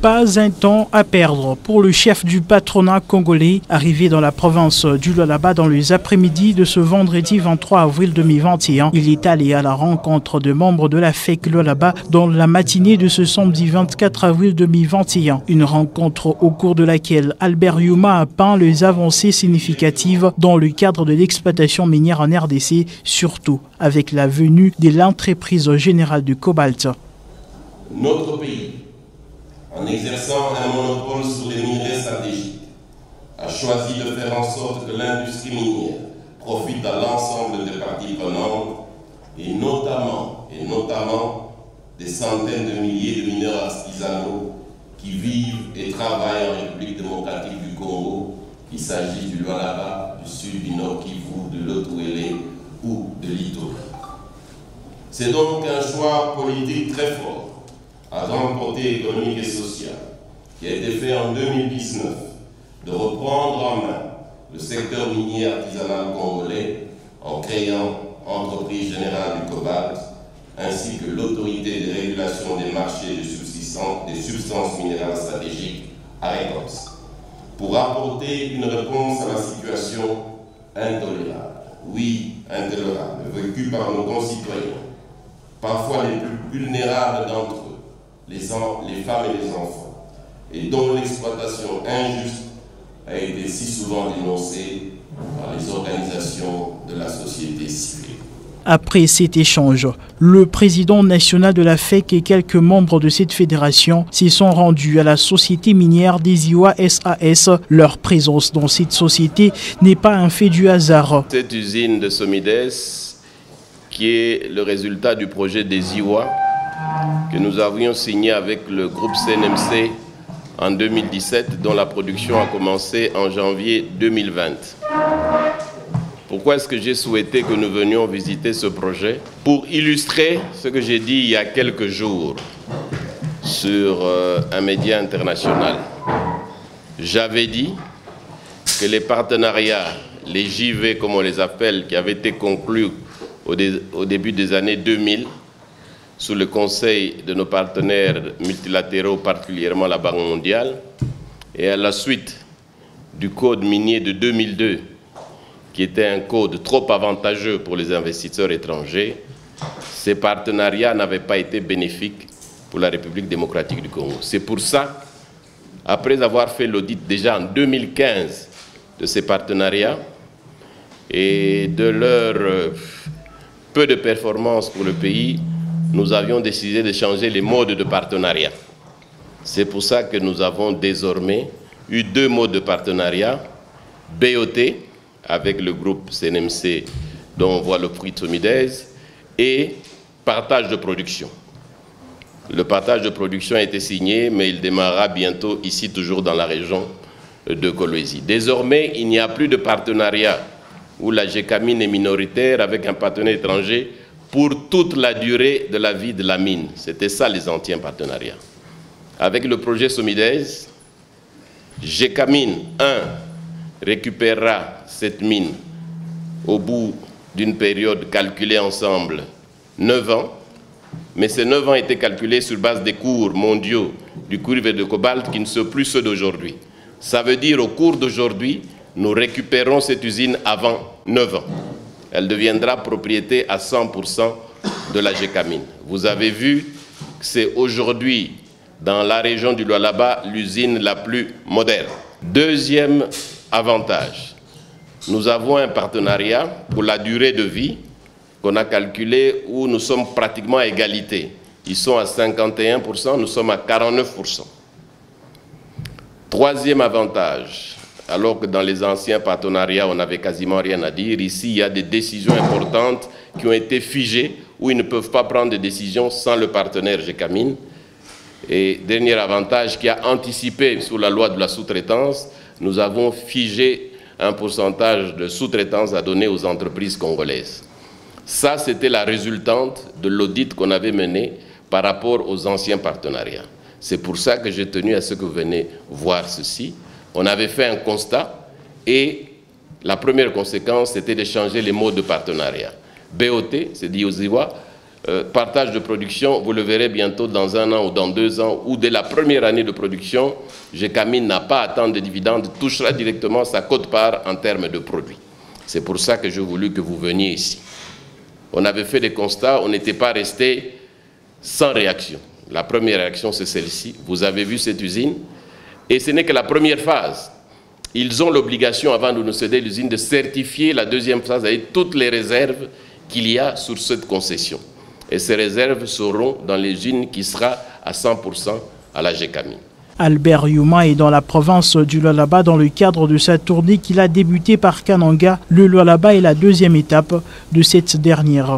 Pas un temps à perdre pour le chef du patronat congolais, arrivé dans la province du Lualaba dans les après-midi de ce vendredi 23 avril 2021. Il est allé à la rencontre de membres de la FEC Lualaba dans la matinée de ce samedi 24 avril 2021. Une rencontre au cours de laquelle Albert Youma a peint les avancées significatives dans le cadre de l'exploitation minière en RDC, surtout avec la venue de l'entreprise générale du cobalt. Notre pays, en exerçant un monopole sur les minerais stratégiques, a choisi de faire en sorte que l'industrie minière profite à l'ensemble des parties prenantes et notamment des centaines de milliers de mineurs artisanaux qui vivent et travaillent en République démocratique du Congo, qu'il s'agit du Lualaba, du sud, du nord Kivu, de l'Otuélé ou de l'Ituri. C'est donc un choix politique très fort à grande portée économique et sociale, qui a été fait en 2019, de reprendre en main le secteur minier artisanal congolais en créant Entreprise Générale du Cobalt, ainsi que l'autorité de régulation des marchés des substances minérales stratégiques, ARECOMS, pour apporter une réponse à la situation intolérable, oui, intolérable, vécue par nos concitoyens, parfois les plus vulnérables d'entre eux, les femmes et les enfants, et dont l'exploitation injuste a été si souvent dénoncée par les organisations de la société civile. Après cet échange, le président national de la FEC et quelques membres de cette fédération s'y sont rendus à la société minière des Iwa SAS. Leur présence dans cette société n'est pas un fait du hasard. Cette usine de Somides, qui est le résultat du projet des Iwa, que nous avions signé avec le groupe CNMC en 2017, dont la production a commencé en janvier 2020. Pourquoi est-ce que j'ai souhaité que nous venions visiter ce projet? Pour illustrer ce que j'ai dit il y a quelques jours sur un média international. J'avais dit que les partenariats, les JV comme on les appelle, qui avaient été conclus au début des années 2000, sous le conseil de nos partenaires multilatéraux, particulièrement la Banque mondiale, et à la suite du code minier de 2002, qui était un code trop avantageux pour les investisseurs étrangers, ces partenariats n'avaient pas été bénéfiques pour la République démocratique du Congo. C'est pour ça, après avoir fait l'audit déjà en 2015 de ces partenariats et de leur peu de performance pour le pays, nous avions décidé de changer les modes de partenariat. C'est pour ça que nous avons désormais eu 2 modes de partenariat, BOT, avec le groupe CNMC, dont on voit le fruit de Somides, et partage de production. Le partage de production a été signé, mais il démarrera bientôt ici, toujours dans la région de Kolwezi. Désormais, il n'y a plus de partenariat où la Gécamine est minoritaire avec un partenaire étranger pour toute la durée de la vie de la mine. C'était ça les anciens partenariats. Avec le projet Somides, Gécamine 1 récupérera cette mine au bout d'une période calculée ensemble 9 ans, mais ces 9 ans étaient calculés sur base des cours mondiaux du cuivre et de cobalt qui ne sont plus ceux d'aujourd'hui. Ça veut dire au cours d'aujourd'hui, nous récupérons cette usine avant 9 ans. Elle deviendra propriété à 100% de la Gécamine. Vous avez vu que c'est aujourd'hui, dans la région du Lualaba, l'usine la plus moderne. Deuxième avantage, nous avons un partenariat pour la durée de vie qu'on a calculé où nous sommes pratiquement à égalité. Ils sont à 51%, nous sommes à 49%. Troisième avantage, alors que dans les anciens partenariats, on n'avait quasiment rien à dire. Ici, il y a des décisions importantes qui ont été figées, où ils ne peuvent pas prendre de décisions sans le partenaire Gécamine. Et dernier avantage qui a anticipé sous la loi de la sous-traitance, nous avons figé un pourcentage de sous-traitance à donner aux entreprises congolaises. Ça, c'était la résultante de l'audit qu'on avait mené par rapport aux anciens partenariats. C'est pour ça que j'ai tenu à ce que vous venez voir ceci. On avait fait un constat et la première conséquence, c'était de changer les modes de partenariat. BOT, c'est dit aux Iwa, partage de production, vous le verrez bientôt dans 1 an ou dans 2 ans, ou dès la première année de production, Gécamine n'a pas à attendre de dividendes, touchera directement sa quote-part en termes de produits. C'est pour ça que j'ai voulu que vous veniez ici. On avait fait des constats, on n'était pas resté sans réaction. La première réaction, c'est celle-ci. Vous avez vu cette usine, et ce n'est que la première phase. Ils ont l'obligation, avant de nous céder l'usine, de certifier la deuxième phase avec toutes les réserves qu'il y a sur cette concession. Et ces réserves seront dans l'usine qui sera à 100% à la Gécamine. Albert Youma est dans la province du Lualaba dans le cadre de sa tournée qu'il a débutée par Kananga. Le Lualaba est la deuxième étape de cette dernière.